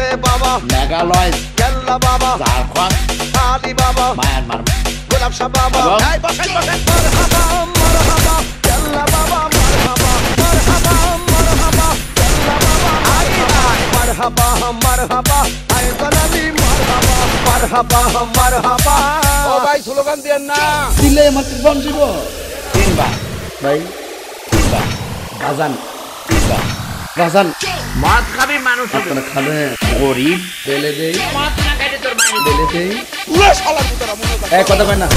আরে বাবা মেঘালয় কেল্লা বাবা ঝাড়খণ্ড আলি বাবা মায়ানমার গোলাপ শাহ বাবা এবং এই বসেন বসেন মারহাবা মারহাবা কেল্লা বাবা মারহাবা মারহাবা মারহাবা কেল্লা বাবা আই আই মারহাবা মারহাবা আই জানালি মারহাবা মারহাবা মারহাবা ও ভাই স্লোগান দেন না দিলে আমার ত্রিভুবন দিব তিনবার ভাই তিনবার বাজান তিনবার বাজান মদ খাবি মানুষ আপনারা খাবেন গরিব বেলে দেই মদ না খাইলে তোর মাইনে বেলে দেই উড়ে শালা পুতরা মনে কর এক কথা কয় না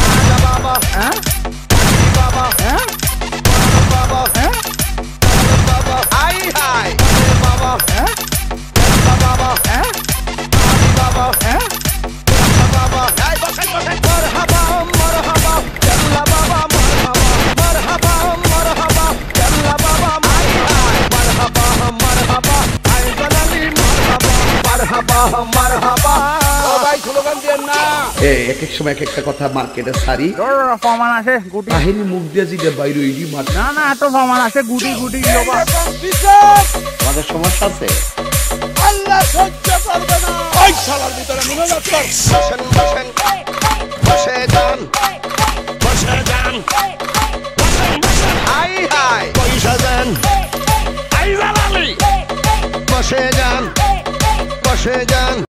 বাবা হ্যাঁ বাবা হ্যাঁ বাবা হ্যাঁ বাবা আই হাই বাবা হ্যাঁ বাবা হ্যাঁ বাবা হ্যাঁ বাবা এই বসেন বসেন মারহাবা মারহাবা কেল্লা বাবা মারহাবা মারহাবা কেল্লা বাবা মারহাবা মারহাবা আই জালালি মারহাবা মারহাবা ও ভাই স্লোগান দেন না এক এক সময় এক একটা কথা মার্কেটে সারি প্রমাণ আছে গুটি কাহিনী মুখ দিয়ে জিগে বাইরে ইডি মার না না এত প্রমাণ আছে গুটি গুটি লোবা আমাদের সমস্যা আছে আল্লাহ সহ্য করবে না ওই শালার ভিতরে মনে কর বসেন বসেন বসে যান বসে যান আই হাই পয়সা দেন আই জালালি বসে যান বসে যান